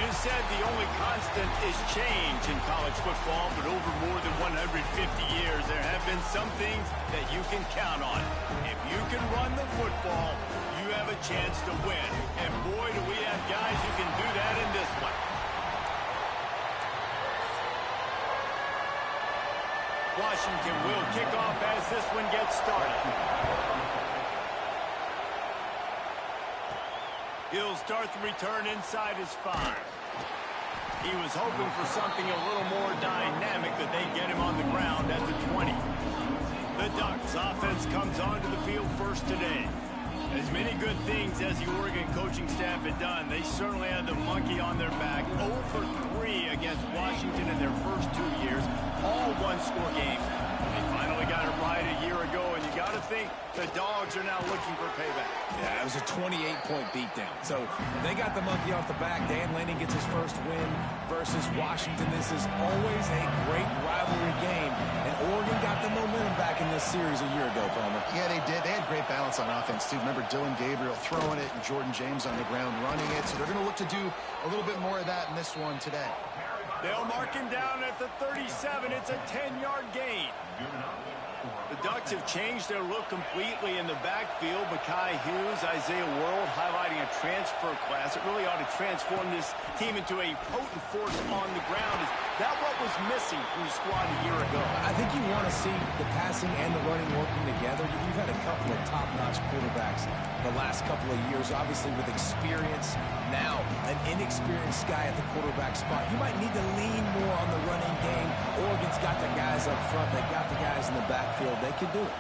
It is said the only constant is change in college football, but over more than 150 years, there have been some things that you can count on. If you can run the football, you have a chance to win. And boy, do we have guys who can do that in this one. Washington will kick off as this one gets started. He'll start the return inside his 5. He was hoping for something a little more dynamic, but they get him on the ground at the 20. The Ducks offense comes onto the field first today. As many good things as the Oregon coaching staff had done, they certainly had the monkey on their back. 0 for 3 against Washington in their first 2 years, all one-score games. They finally got it right a year ago, and you got to think the Dogs are now looking for payback. Yeah, it was a 28-point beatdown. So they got the monkey off the back. Dan Lanning gets his first win versus Washington. This is always a great rivalry game, and Oregon got the momentum back in this series a year ago, Palmer. Yeah, they did. They had great balance on offense, too. Remember Dylan Gabriel throwing it and Jordan James on the ground running it. So they're going to look to do a little bit more of that in this one today. They'll mark him down at the 37. It's a 10-yard gain. The Ducks have changed their look completely in the backfield. Mekhi Hughes, Isaiah World highlighting a transfer class. It really ought to transform this team into a potent force on the ground. Is that what was missing from the squad a year ago? I think you want to see the passing and the running working together. You've had a couple of top-notch quarterbacks the last couple of years, obviously with experience. Now, an inexperienced guy at the quarterback spot. You might need to lean more on the running game. Oregon's got the guys up front. They got the guys in the backfield. They can do it.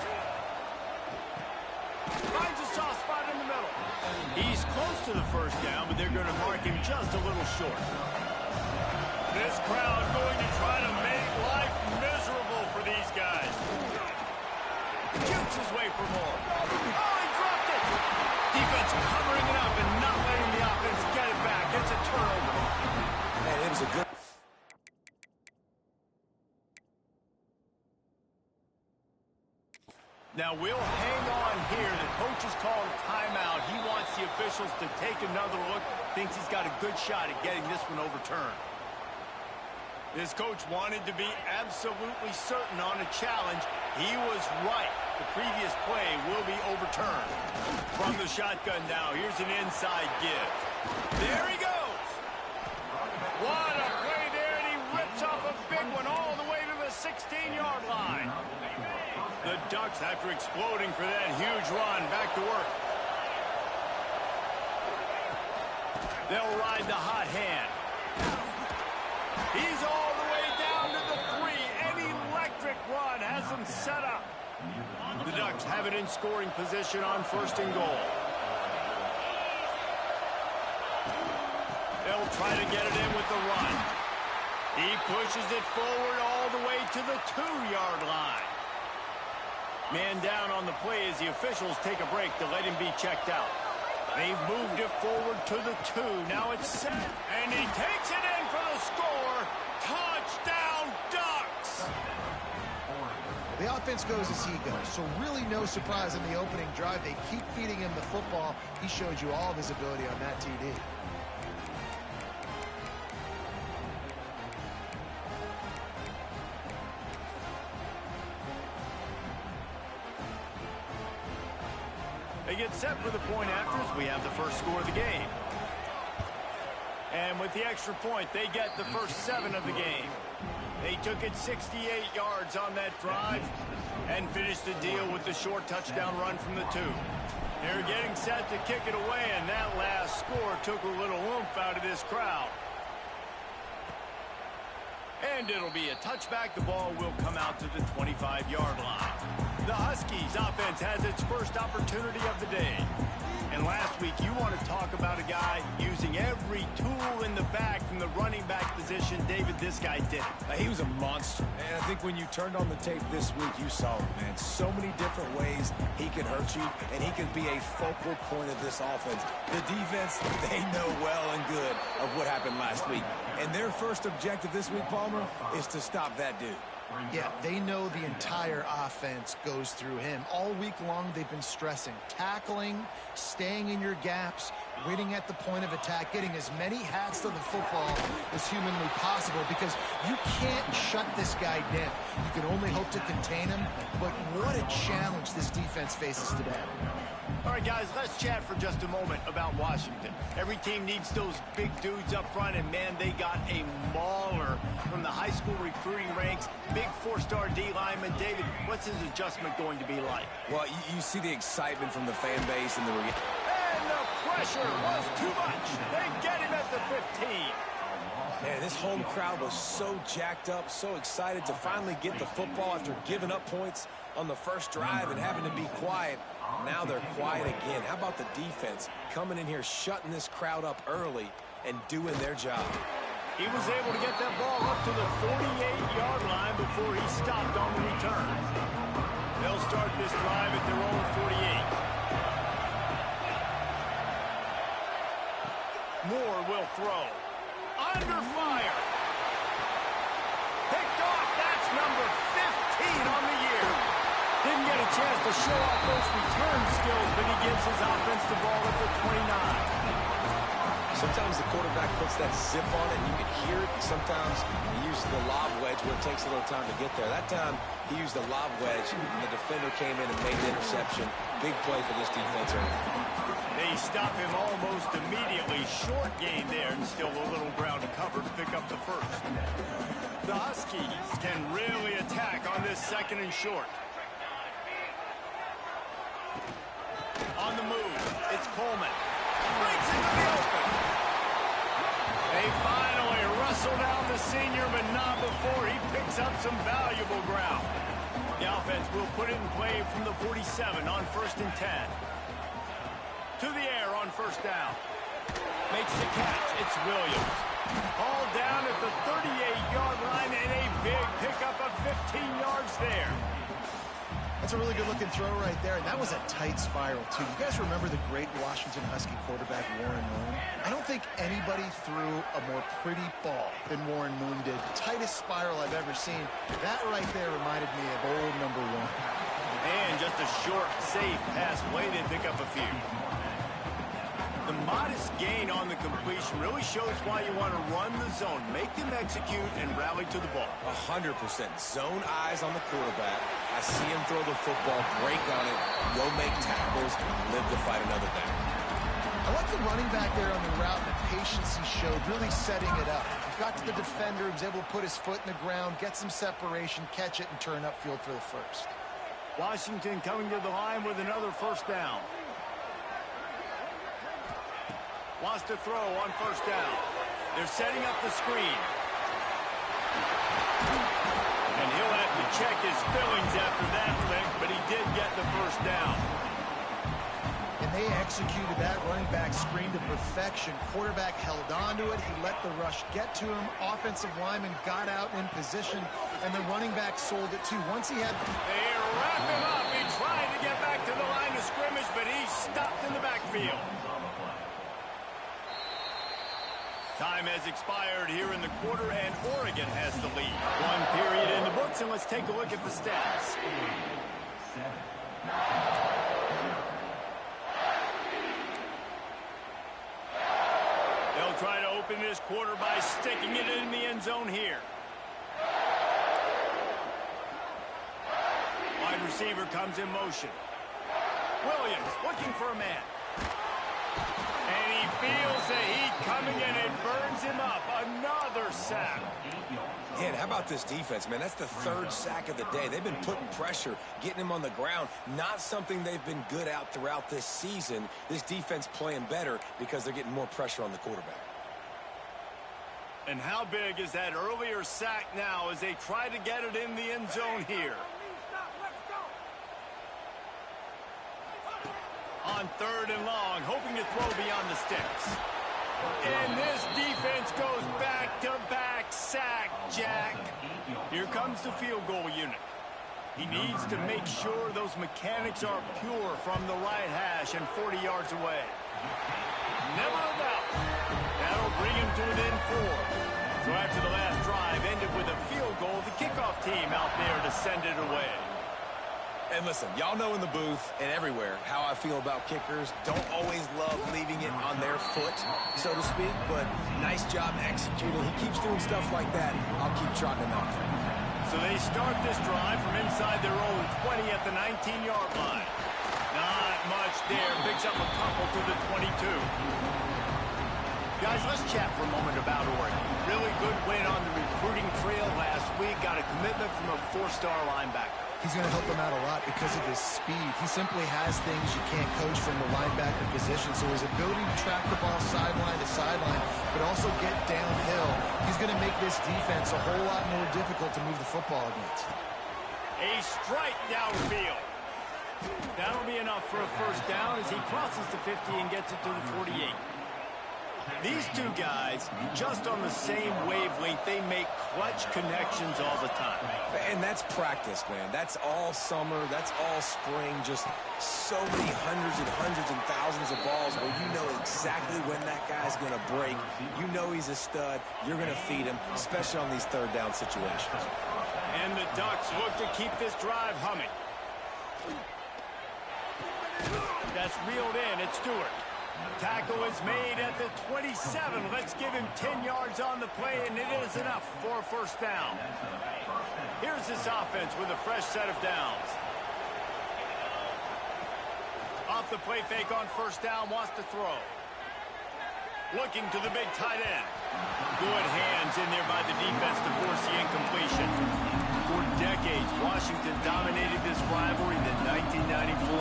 Finds a soft spot in the middle. He's close to the first down, but they're going to mark him just a little short. This crowd going to try to make life miserable for these guys. Shoots his way for more. Oh, he dropped it. Defense covering it up and not letting the offense get it back. It's a turnover. Man, it was a good... Now we'll hang on here. The coach has called a timeout. He wants the officials to take another look. Thinks he's got a good shot at getting this one overturned. This coach wanted to be absolutely certain on a challenge. He was right. The previous play will be overturned. From the shotgun now, here's an inside give. There he goes. What a play there, and he rips off a big one all the way to the 16-yard line. The Ducks, after exploding for that huge run, back to work. They'll ride the hot hand. He's all the way down to the 3. An electric run has him set up. The Ducks have it in scoring position on 1st and goal. They'll try to get it in with the run. He pushes it forward all the way to the 2-yard line. Man down on the play as the officials take a break to let him be checked out. They've moved it forward to the 2. Now it's set. And he takes it in for the score. Touchdown, Ducks! The offense goes as he goes, so really no surprise in the opening drive. They keep feeding him the football. He showed you all of his ability on that TD. They get set for the point afters. We have the first score of the game. And with the extra point, they get the first 7 of the game. They took it 68 yards on that drive and finished the deal with the short touchdown run from the 2. They're getting set to kick it away, and that last score took a little oomph out of this crowd. And it'll be a touchback. The ball will come out to the 25-yard line. The Huskies offense has its first opportunity of the day. And last week, you want to talk about a guy using every tool in the bag from the running back position. David, this guy did it. He was a monster. And I think when you turned on the tape this week, you saw it, man. So many different ways he could hurt you, and he could be a focal point of this offense. The defense, they know well and good of what happened last week. And their first objective this week, Palmer, is to stop that dude. Yeah, they know the entire offense goes through him. All week long, they've been stressing tackling, staying in your gaps, winning at the point of attack, getting as many hats to the football as humanly possible, because you can't shut this guy down. You can only hope to contain him, but what a challenge this defense faces today. All right, guys, let's chat for just a moment about Washington. Every team needs those big dudes up front, and, man, they got a mauler from the high school recruiting ranks. Big four-star D lineman. David, what's his adjustment going to be like? Well, you see the excitement from the fan base and the Pressure was too much. They get him at the 15. Man, this home crowd was so jacked up, so excited to finally get the football after giving up points on the first drive and having to be quiet. Now they're quiet again. How about the defense coming in here, shutting this crowd up early and doing their job? He was able to get that ball up to the 48-yard line before he stopped on the return. They'll start this drive at their own 48. Moore will throw. Under fire. Picked off. That's number 15 on the year. Didn't get a chance to show off those return skills, but he gives his offense the ball at the 29. Sometimes the quarterback puts that zip on it, and you can hear it. And sometimes he uses the lob wedge where it takes a little time to get there. That time, he used the lob wedge, and the defender came in and made the interception. Big play for this defense. They stop him almost immediately. Short gain there, and still a little ground to cover to pick up the first. The Huskies can really attack on this second and short. On the move, it's Coleman. Breaks into the open. They finally wrestle down the senior, but not before he picks up some valuable ground. The offense will put it in play from the 47 on 1st and 10. To the air on first down. Makes the catch. It's Williams. All down at the 38-yard line, and a big pickup of 15 yards there. That's a really good-looking throw right there, and that was a tight spiral, too. You guys remember the great Washington Husky quarterback Warren Moon? I don't think anybody threw a more pretty ball than Warren Moon did. Tightest spiral I've ever seen. That right there reminded me of old number 1. And just a short, safe pass play to pick up a few. The modest gain on the completion really shows why you want to run the zone, make them execute, and rally to the ball. 100%. Zone eyes on the quarterback. I see him throw the football, break on it, go make tackles, live to fight another down. I like the running back there on the route and the patience he showed, really setting it up. He got to the defender, he was able to put his foot in the ground, get some separation, catch it, and turn upfield for the first. Washington coming to the line with another first down. Wants to throw on first down. They're setting up the screen. And he'll have to check his fillings after that lick, but he did get the first down. And they executed that running back screen to perfection. Quarterback held on to it. He let the rush get to him. Offensive lineman got out in position, and the running back sold it too. Once he had... They wrap him up. He tried to get back to the line of scrimmage, but he's stopped in the backfield. Time has expired here in the quarter, and Oregon has the lead. One period in the books, and let's take a look at the stats. They'll try to open this quarter by sticking it in the end zone here. Wide receiver comes in motion. Williams looking for a man. And he feels the heat coming in and burns him up. Another sack. Man, how about this defense, man? That's the third sack of the day. They've been putting pressure, getting him on the ground. Not something they've been good at throughout this season. This defense playing better because they're getting more pressure on the quarterback. And how big is that earlier sack now as they try to get it in the end zone here? On 3rd and long, hoping to throw beyond the sticks. And this defense goes back-to-back sack, Jack. Here comes the field goal unit. He needs to make sure those mechanics are pure from the right hash and 40 yards away. Never a doubt. That'll bring him to an end 4. So after the last drive ended with a field goal, the kickoff team out there to send it away. And listen, y'all know in the booth and everywhere how I feel about kickers. Don't always love leaving it on their foot, so to speak, but nice job executing. He keeps doing stuff like that. I'll keep trotting him out there. So they start this drive from inside their own 20 at the 19-yard line. Not much there. Picks up a couple to the 22. Guys, let's chat for a moment about Oregon. Really good win on the recruiting trail last week. Got a commitment from a 4-star linebacker. He's going to help them out a lot because of his speed. He simply has things you can't coach from the linebacker position. So his ability to track the ball sideline to sideline, but also get downhill, he's going to make this defense a whole lot more difficult to move the football against. A strike downfield. That'll be enough for a first down as he crosses the 50 and gets it to the 48. These two guys, just on the same wavelength, they make clutch connections all the time. And that's practice, man. That's all summer. That's all spring. Just so many hundreds and thousands of balls where you know exactly when that guy's going to break. You know he's a stud. You're going to feed him, especially on these third down situations. And the Ducks look to keep this drive humming. That's reeled in. It's Stewart. Tackle is made at the 27. Let's give him 10 yards on the play, and it is enough for a first down. Here's this offense with a fresh set of downs. Off the play fake on first down, wants to throw. Looking to the big tight end. Good hands in there by the defense to force the incompletion. For decades, Washington dominated this rivalry. The 1994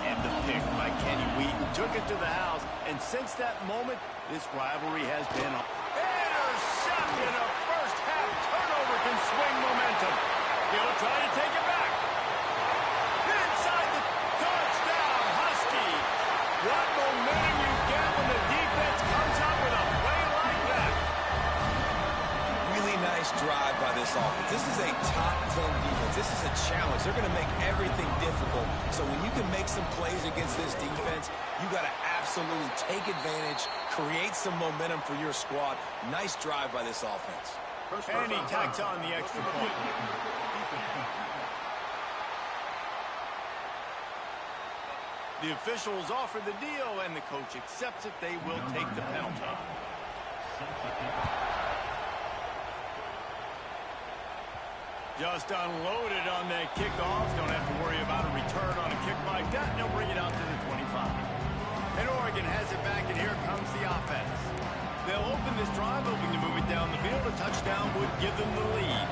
and the pick by Kenny Wheaton took it to the house, and since that moment, this rivalry has been intercepted. A first-half turnover can swing momentum. He'll try to take it back. Inside the touchdown, Husky. What momentum you get when the defense comes up with a play like that. Really nice drive by this offense. This is a top 10 defense. This is a challenge. They're going to make everything difficult. So when you can make some plays against this defense, you got to absolutely take advantage, create some momentum for your squad. Nice drive by this offense. And he tacks on the extra point. The officials offer the deal, and the coach accepts it. They will take the penalty. Just unloaded on that kickoff. Don't have to worry about a return on a kick like that. And they'll bring it out to the 25. And Oregon has it back, and here comes the offense. They'll open this drive, hoping to move it down the field. A touchdown would give them the lead.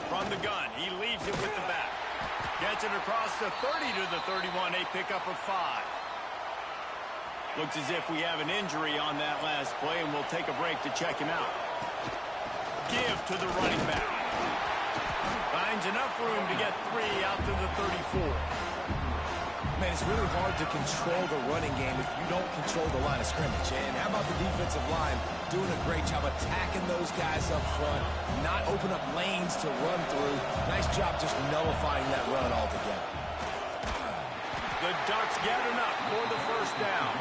From the gun, he leaves it with the back. Gets it across the 30 to the 31. A pickup of 5. Looks as if we have an injury on that last play, and we'll take a break to check him out. Give to the running back. Finds enough room to get 3 out to the 34. Man, it's really hard to control the running game if you don't control the line of scrimmage. And how about the defensive line doing a great job attacking those guys up front, not open up lanes to run through. Nice job just nullifying that run altogether. The Ducks get enough for the first down.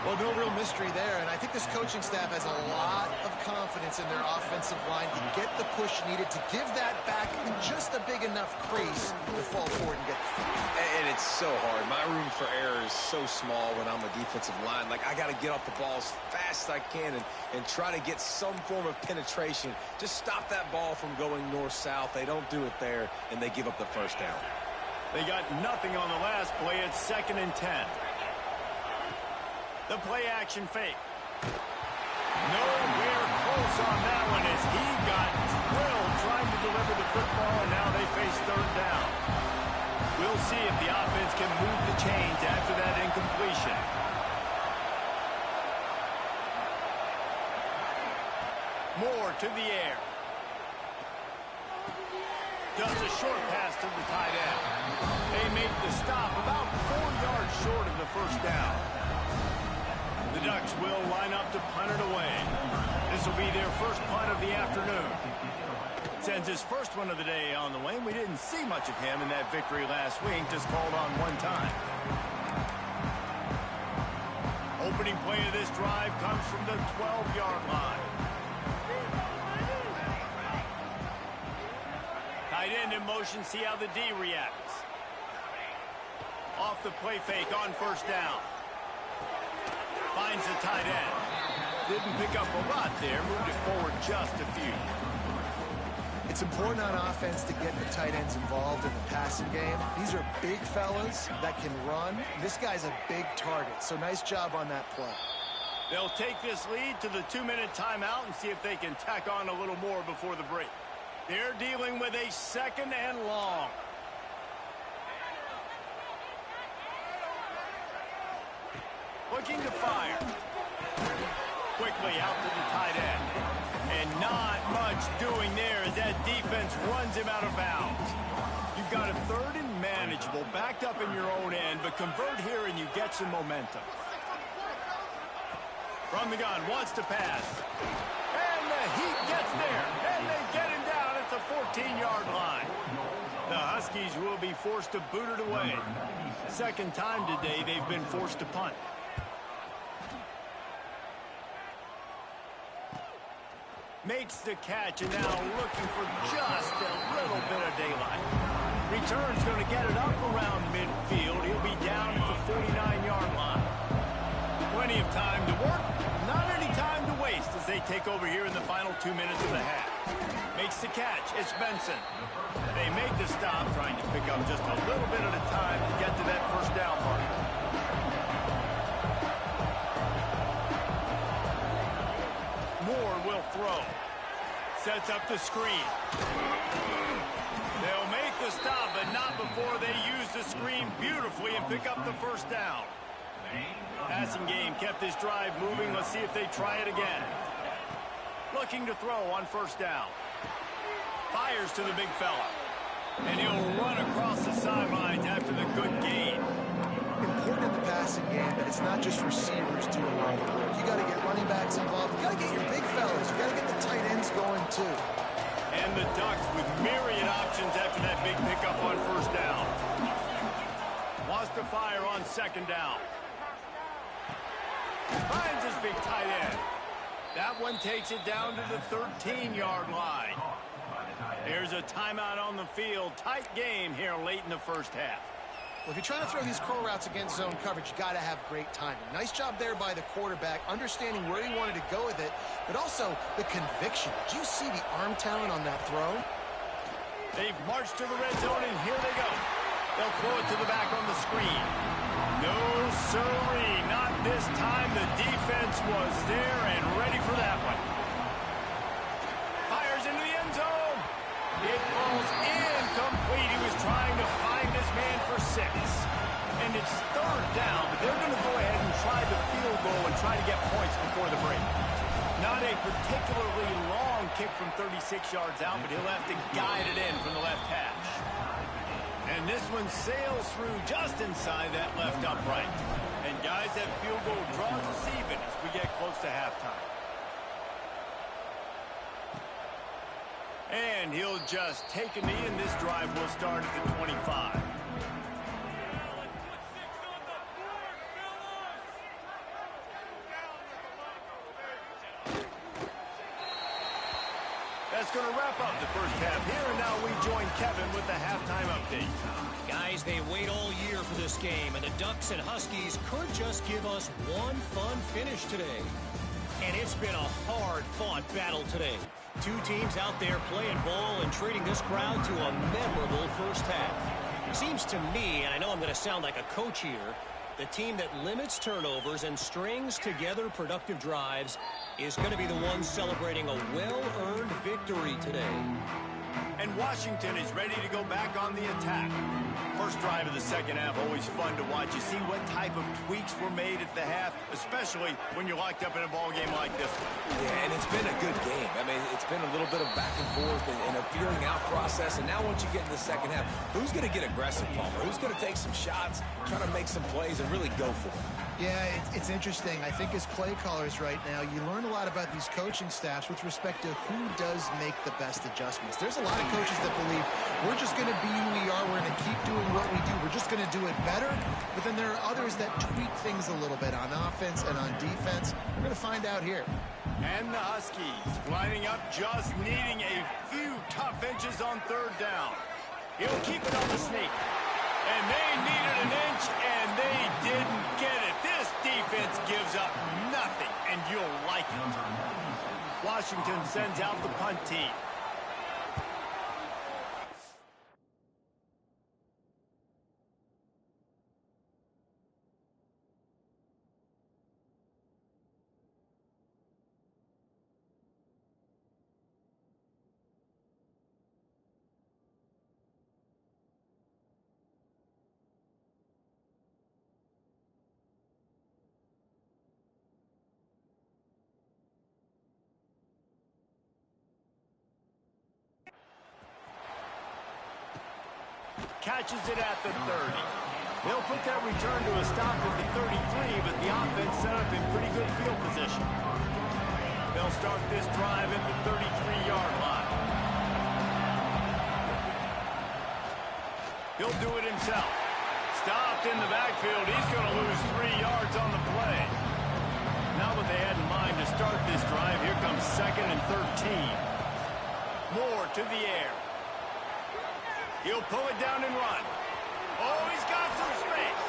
Well, no real mystery there, and I think this coaching staff has a lot of confidence in their offensive line to get the push needed to give that back just a big enough crease to fall forward and get the field. And it's so hard. My room for error is so small when I'm a defensive line. Like, I got to get off the ball as fast as I can and try to get some form of penetration. Just stop that ball from going north-south. They don't do it there, and they give up the first down. They got nothing on the last play. It's 2nd and 10. The play-action fake. Nowhere close on that one as he got drilled trying to deliver the football, and now they face 3rd down. We'll see if the offense can move the chains after that incompletion. Moore to the air. Just a short pass to the tight end. They make the stop about 4 yards short of the first down. The Ducks will line up to punt it away. This will be their first punt of the afternoon. Sends his first one of the day on the way. We didn't see much of him in that victory last week, just called on one time. Opening play of this drive comes from the 12-yard line. in motion, see how the D reacts. Off the play fake on first down. Finds the tight end. Didn't pick up a lot there, moved it forward just a few. It's important on offense to get the tight ends involved in the passing game. These are big fellas that can run. This guy's a big target, so nice job on that play. They'll take this lead to the 2-minute timeout and see if they can tack on a little more before the break. They're dealing with a 2nd and long. Looking to fire. Quickly out to the tight end. And not much doing there as that defense runs him out of bounds. You've got a 3rd and manageable, backed up in your own end, but convert here and you get some momentum. From the gun, wants to pass. And the Heat gets there. And they get him down at the 14-yard line. The Huskies will be forced to boot it away. 2nd time today they've been forced to punt. Makes the catch and now looking for just a little bit of daylight. Return's going to get it up around midfield. He'll be down at the 49-yard line. Plenty of time to work. Not any time to waste as they take over here in the final 2 minutes of the half. Makes the catch. It's Benson. They make the stop, trying to pick up just a little bit at a time to get to that first down marker. Moore will throw. Sets up the screen. They'll make the stop, but not before they use the screen beautifully and pick up the first down. Passing game kept this drive moving. Let's see if they try it again. Looking to throw on first down. Fires to the big fella. And he'll run across the sidelines after the good gain. Important in the passing game that it's not just receivers doing all the work. You got to get running backs involved. You got to get your big fellas. You got to get the tight ends going too. And the Ducks with myriad options after that big pickup on first down. Wants to fire on 2nd down. Finds his big tight end. That one takes it down to the 13-yard line. There's a timeout on the field. Tight game here late in the first half. Well, if you're trying to throw these curl routes against zone coverage, you got to have great timing. Nice job there by the quarterback, understanding where he wanted to go with it, but also the conviction. Did you see the arm talent on that throw? They've marched to the red zone, and here they go. They'll throw it to the back on the screen. No, sirree, not this time. The defense was there and ready for that one. Fires into the end zone. It falls incomplete. He was trying to find his man for 6. And it's 3rd down, but they're going to go ahead and try the field goal and try to get points before the break. Not a particularly long kick from 36 yards out, but he'll have to guide it in from the left hash. And this one sails through just inside that left upright. And guys, that field goal draws us even as we get close to halftime. And he'll just take a knee, and this drive will start at the 25. That's going to wrap up the first half here, and now we join Kevin with the halftime update. Guys, they wait all year for this game, and the Ducks and Huskies could just give us one fun finish today. And it's been a hard-fought battle today. Two teams out there playing ball and treating this crowd to a memorable first half. Seems to me, and I know I'm going to sound like a coach here, the team that limits turnovers and strings together productive drives is going to be the one celebrating a well-earned victory today. And Washington is ready to go back on the attack. First drive of the second half, always fun to watch. You see what type of tweaks were made at the half, especially when you're locked up in a ball game like this one. Yeah, and it's been a good game. I mean, it's been a little bit of back and forth and a feeling out process. And now once you get in the second half, who's going to get aggressive, Palmer? Who's going to take some shots, try to make some plays, and really go for it? Yeah, it's interesting. I think as play callers right now, you learn a lot about these coaching staffs with respect to who does make the best adjustments. There's a lot of coaches that believe we're just going to be who we are. We're going to keep doing what we do. We're just going to do it better. But then there are others that tweak things a little bit on offense and on defense. We're going to find out here. And the Huskies lining up, just needing a few tough inches on third down. He'll keep it on the sneak. And they needed an inch, and they didn't get it. This defense gives up nothing, and you'll like it. Washington sends out the punt team. Catches it at the 30. They'll put that return to a stop at the 33, but the offense set up in pretty good field position. They'll start this drive at the 33-yard line. He'll do it himself. Stopped in the backfield. He's going to lose 3 yards on the play. Not what they had in mind to start this drive. Here comes 2nd and 13. Moore to the air. He'll pull it down and run. Oh, he's got some space.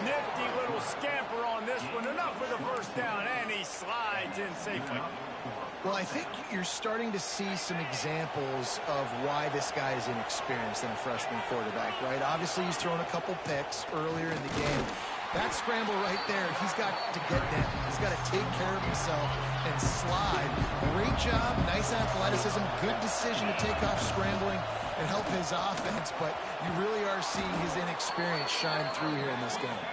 Nifty little scamper on this one. Enough for the first down, and he slides in safely. Well, I think you're starting to see some examples of why this guy is inexperienced in a freshman quarterback, right? Obviously, he's thrown a couple picks earlier in the game. That scramble right there, he's got to get down. He's got to take care of himself and slide. Great job, nice athleticism, good decision to take off scrambling and help his offense, but you really are seeing his inexperience shine through here in this game.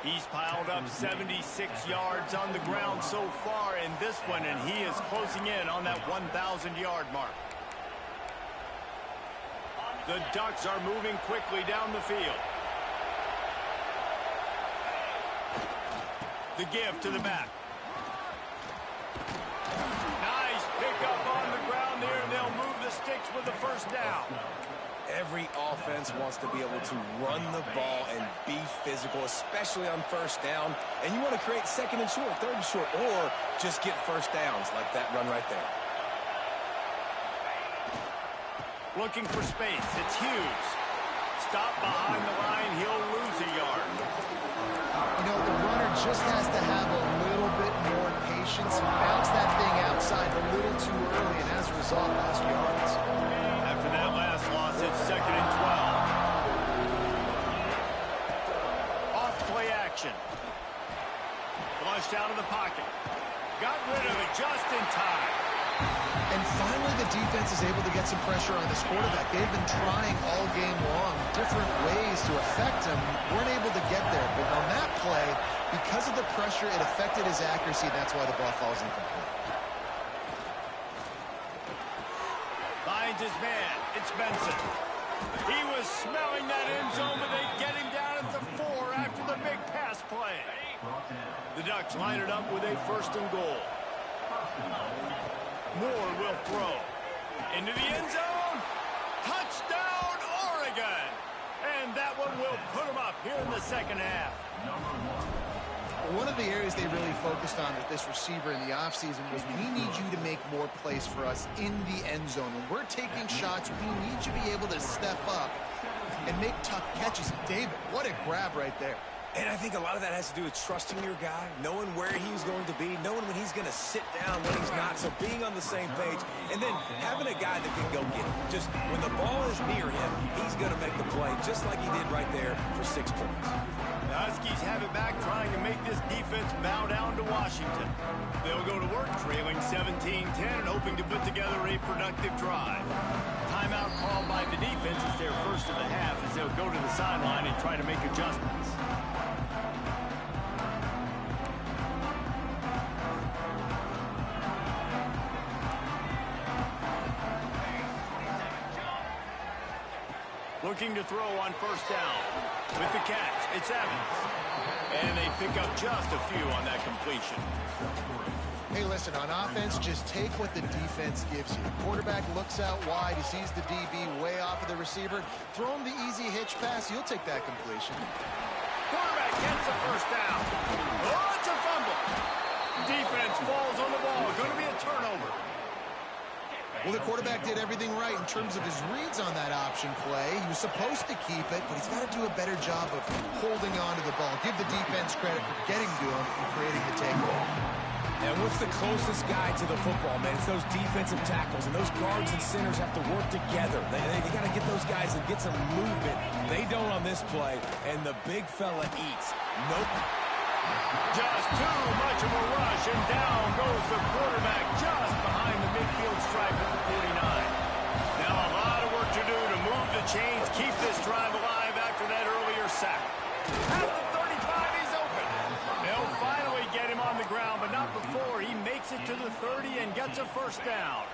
He's piled up 76 yards on the ground so far in this one, and he is closing in on that 1,000-yard mark. The Ducks are moving quickly down the field. The give to the back. Nice pickup on the ground there. They'll move the sticks with the first down. Every offense wants to be able to run the ball and be physical, especially on first down. And you want to create 2nd and short, 3rd and short, or just get first downs like that run right there. Looking for space. It's Hughes. Stop behind the line. He'll lose a yard. You know, the runner just has to have a little bit more patience. Bounce that thing outside a little too early, and as a result, lost yards. After that last loss, it's 2nd and 12. Off play action. Flushed out of the pocket. Got rid of it just in time. And finally, the defense is able to get some pressure on this quarterback. They've been trying all game long different ways to affect him. Weren't able to get there. But on that play, because of the pressure, it affected his accuracy. That's why the ball falls incomplete. Finds his man. It's Benson. He was smelling that end zone, but they get him down at the 4 after the big pass play. The Ducks line it up with a 1st and goal. Moore will throw. Into the end zone. Touchdown, Oregon. And that one will put them up here in the 2nd half. One of the areas they really focused on with this receiver in the offseason was, we need you to make more plays for us in the end zone. When we're taking shots, we need you to be able to step up and make tough catches. David, what a grab right there. And I think a lot of that has to do with trusting your guy, knowing where he's going to be, knowing when he's going to sit down, when he's not, so being on the same page, and then having a guy that can go get him. Just when the ball is near him, he's going to make the play, just like he did right there for 6 points. The Huskies have it back, trying to make this defense bow down to Washington. They'll go to work, trailing 17-10 and hoping to put together a productive drive. Timeout called by the defense is their first of the half, as they'll go to the sideline and try to make adjustments. Looking to throw on 1st down. With the catch, it's Evans. And they pick up just a few on that completion. Hey, listen, on offense, just take what the defense gives you. The quarterback looks out wide. He sees the DB way off of the receiver. Throw him the easy hitch pass. You'll take that completion. Quarterback gets the 1st down. Oh, it's a fumble. Defense falls on the ball. Going to be a turnover. Well, the quarterback did everything right in terms of his reads on that option play. He was supposed to keep it, but he's got to do a better job of holding on to the ball. Give the defense credit for getting to him and creating the takeaway. And what's the closest guy to the football, man? It's those defensive tackles, and those guards and centers have to work together. They got to get those guys and get some movement. They don't on this play, and the big fella eats. Nope. Just too much of a rush, and down goes the quarterback just behind the midfield stripe at the 49. Now a lot of work to do to move the chains, keep this drive alive after that earlier sack. At the 35, he's open. They'll finally get him on the ground, but not before he makes it to the 30 and gets a first down.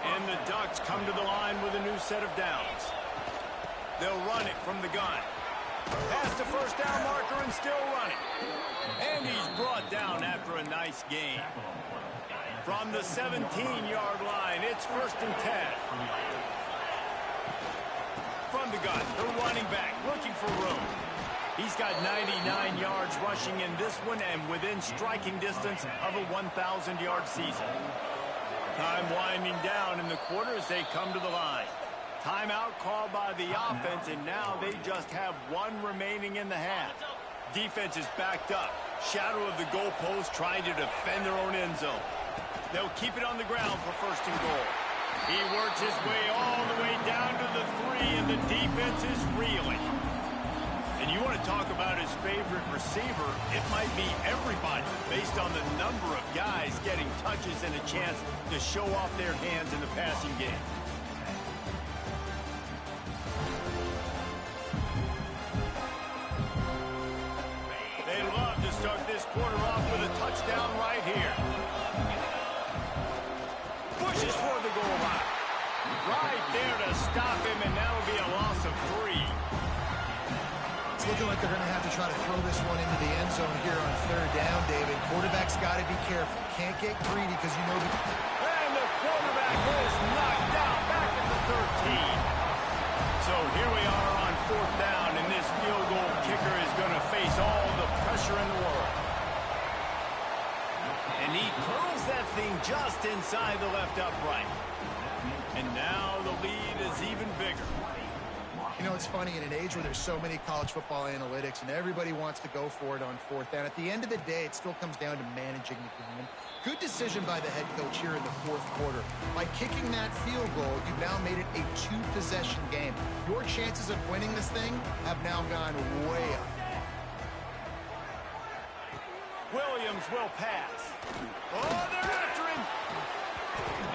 And the Ducks come to the line with a new set of downs. They'll run it from the gun. Past the first down marker and still running. And he's brought down after a nice gain. From the 17-yard line, it's 1st and 10. From the gun, the running back looking for room. He's got 99 yards rushing in this one and within striking distance of a 1,000-yard season. Time winding down in the quarter as they come to the line. Timeout called by the offense, and now they just have one remaining in the half. Defense is backed up. Shadow of the goalpost trying to defend their own end zone. They'll keep it on the ground for 1st and goal. He works his way all the way down to the 3, and the defense is reeling. And you want to talk about his favorite receiver, it might be everybody based on the number of guys getting touches and a chance to show off their hands in the passing game. They love to start this quarter off with a touchdown right here. Pushes for the goal line. Right there to stop him, and that'll be a loss of 3. It's looking like they're going to have to try to throw this one into the end zone here on 3rd down, David. Quarterback's got to be careful. Can't get greedy because you know the... And the quarterback is knocked down back at the 13. So here we are on 4th down, and this field goal kicker is going to face all the pressure in the world. And he curls that thing just inside the left upright. And now the lead is even bigger. You know, it's funny, in an age where there's so many college football analytics and everybody wants to go for it on 4th down, at the end of the day, it still comes down to managing the game. Good decision by the head coach here in the 4th quarter. By kicking that field goal, you've now made it a 2-possession game. Your chances of winning this thing have now gone way up. Williams will pass. Oh, they're after him.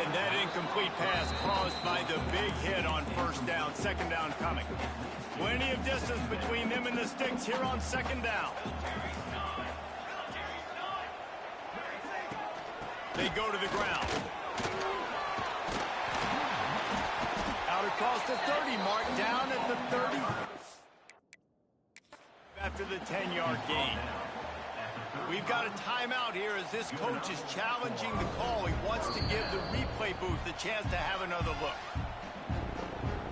And that incomplete pass caused by the big hit on 1st down. 2nd down coming. Plenty of distance between them and the sticks here on 2nd down. They go to the ground. Out across the 30 mark, down at the 30. After the 10-yard gain. We've got a timeout here as this coach is challenging the call. He wants to give the replay booth the chance to have another look.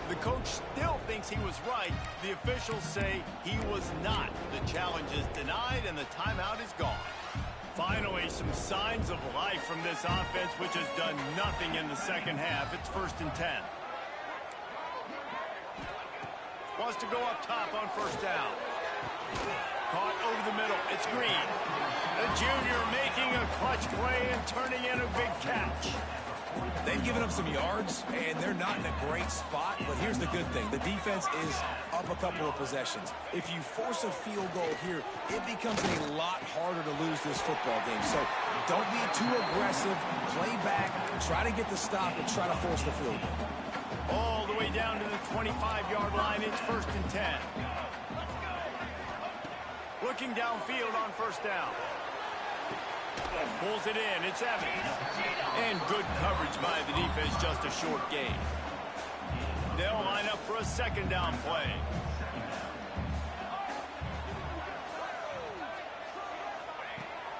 The coach still thinks he was right. The officials say he was not. The challenge is denied and the timeout is gone. Finally, some signs of life from this offense, which has done nothing in the 2nd half. It's 1st and 10. Wants to go up top on 1st down. Caught over the middle. It's Green. The junior making a clutch play and turning in a big catch. They've given up some yards, and they're not in a great spot, but here's the good thing. The defense is up a couple of possessions. If you force a field goal here, it becomes a lot harder to lose this football game. So don't be too aggressive. Play back, try to get the stop, and try to force the field goal. All the way down to the 25-yard line. It's 1st and 10. Looking downfield on 1st down. Pulls it in. It's Evans. And good coverage by the defense, just a short gain. They'll line up for a 2nd down play.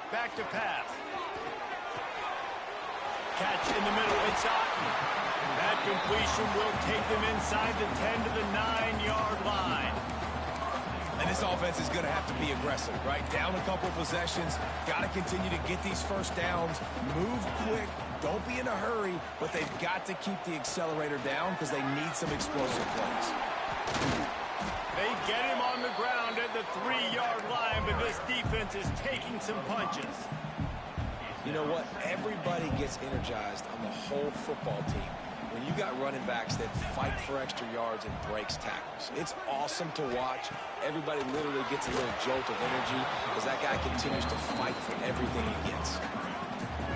Back to pass. Catch in the middle. It's Otten. That completion will take them inside the 10 to the 9-yard line. And this offense is going to have to be aggressive, right? Down a couple possessions. Got to continue to get these 1st downs. Move quick. Don't be in a hurry, but they've got to keep the accelerator down because they need some explosive plays. They get him on the ground at the 3-yard line, but this defense is taking some punches. You know what? Everybody gets energized on the whole football team when you got running backs that fight for extra yards and breaks tackles. It's awesome to watch. Everybody literally gets a little jolt of energy as that guy continues to fight for everything he gets.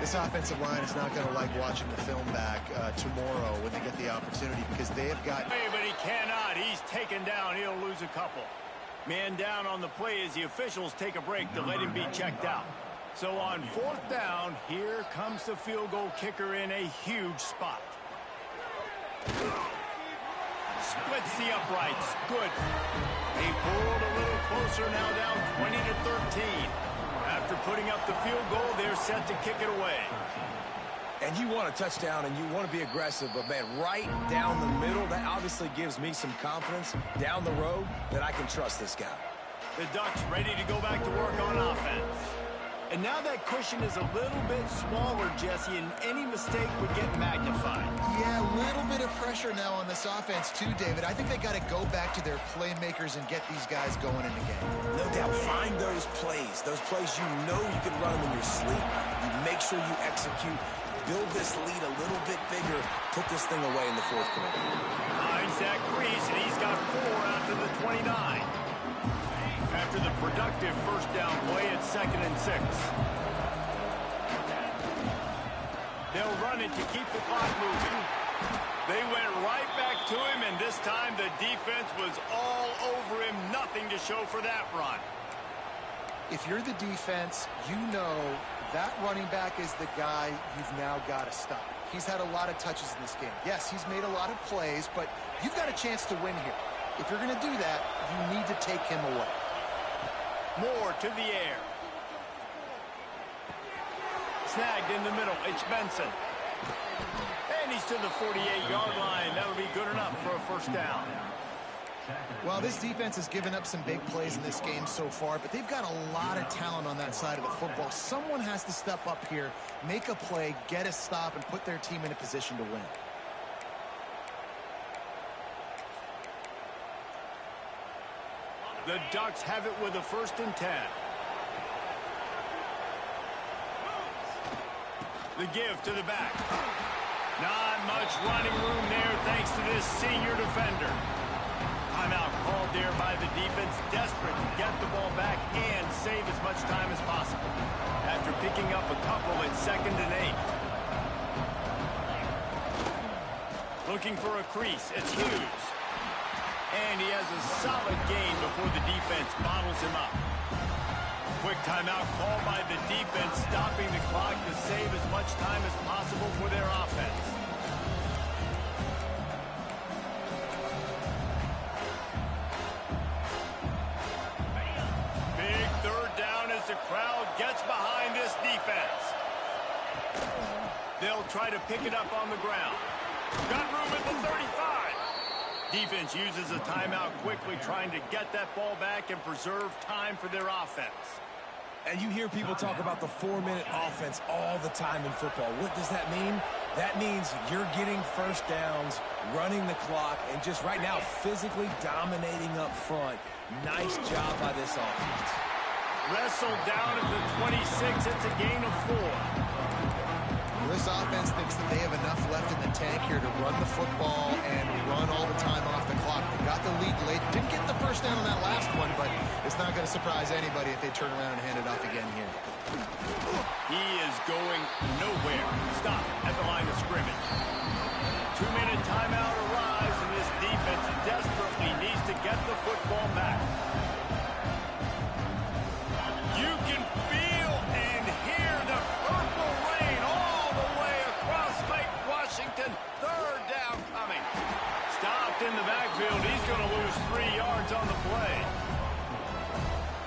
This offensive line is not going to like watching the film back tomorrow when they get the opportunity because they have got... Hey, but he cannot. He's taken down. He'll lose a couple. Man down on the play as the officials take a break to let him be checked out. So on 4th down, here comes the field goal kicker in a huge spot. Splits the uprights. Good. They pulled a little closer, now down 20-13. After putting up the field goal, they're set to kick it away. And you want a touchdown and you want to be aggressive, but man, right down the middle, that obviously gives me some confidence down the road that I can trust this guy. The Ducks ready to go back to work on offense. And now that cushion is a little bit smaller, Jesse, and any mistake would get magnified. Yeah, a little bit of pressure now on this offense too, David. I think they got to go back to their playmakers and get these guys going in the game. No doubt, find those plays you know you can run them in your sleep. You make sure you execute, build this lead a little bit bigger, put this thing away in the 4th quarter. Finds that crease, and he's got 4 after the 29. After the productive first down play at 2nd and 6. They'll run it to keep the clock moving. They went right back to him, and this time the defense was all over him. Nothing to show for that run. If you're the defense, you know that running back is the guy you've now got to stop. He's had a lot of touches in this game. Yes, he's made a lot of plays, but you've got a chance to win here. If you're going to do that, you need to take him away. Moore to the air. Snagged in the middle. It's Benson. And he's to the 48-yard line. That'll be good enough for a first down. Well, this defense has given up some big plays in this game so far, but they've got a lot of talent on that side of the football. Someone has to step up here, make a play, get a stop, and put their team in a position to win. The Ducks have it with a 1st and 10. The give to the back. Not much running room there thanks to this senior defender. Timeout called there by the defense, desperate to get the ball back and save as much time as possible. After picking up a couple at 2nd and 8. Looking for a crease. It's Hughes. And he has a solid gain before the defense bottles him up. Quick timeout called by the defense, stopping the clock to save as much time as possible for their offense. Big 3rd down as the crowd gets behind this defense. They'll try to pick it up on the ground. Got room at the 35. Defense uses a timeout quickly, trying to get that ball back and preserve time for their offense. And you hear people talk about the 4-minute offense all the time in football. What does that mean? That means you're getting first downs, running the clock, and just right now physically dominating up front. Nice job by this offense. Wrestled down at the 26. It's a gain of 4. This offense thinks that they have enough left in the tank here to run the football and run all the time off the clock. They got the lead late. Didn't get the first down on that last one, but it's not going to surprise anybody if they turn around and hand it off again here. He is going nowhere. Stop at the line of scrimmage. 2-minute timeout arrives, and this defense desperately needs to get the football back. You can feel and hear the purple rain all the way across Lake Washington. 3rd down coming. Stopped in the backfield. He's going to lose 3 yards on the play.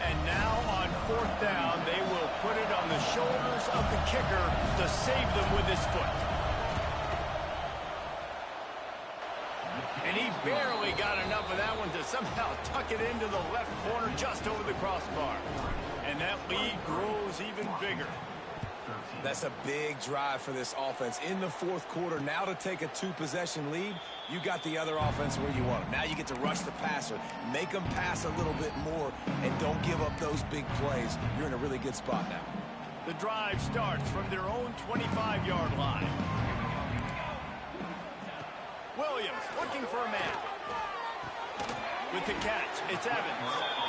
And now on 4th down, they will put it on the shoulders of the kicker to save them with his foot. And he barely got enough of that one to somehow tuck it into the left corner just over the crossbar. And that lead grows even bigger. That's a big drive for this offense in the fourth quarter. Now to take a two-possession lead, you got the other offense where you want them. Now you get to rush the passer, make them pass a little bit more, and don't give up those big plays. You're in a really good spot now. The drive starts from their own 25-yard line. Williams looking for a man. With the catch, it's Evans.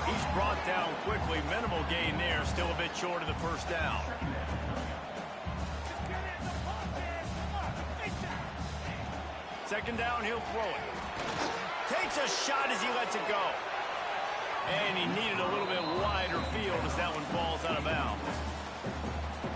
He's brought down quickly. Minimal gain there. Still a bit short of the first down. Second down, he'll throw it. Takes a shot as he lets it go. And he needed a little bit wider field as that one falls out of bounds.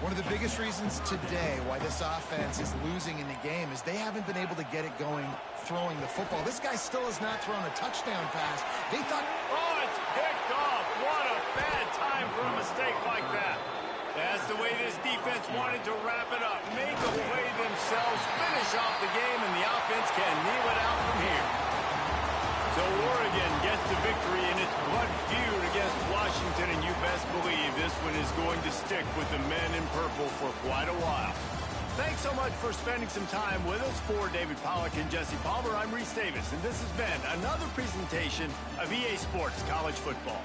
One of the biggest reasons today why this offense is losing in the game is they haven't been able to get it going throwing the football. This guy still has not thrown a touchdown pass. They thought... Oh, it's picked off. What a bad time for a mistake like that. That's the way this defense wanted to wrap it up. Make a play themselves, finish off the game, and the offense can kneel it out from here. So Oregon gets the victory in its blood feud against Washington, and you best believe this one is going to stick with the men in purple for quite a while. Thanks so much for spending some time with us. For David Pollack and Jesse Palmer, I'm Reese Davis, and this has been another presentation of EA Sports College Football.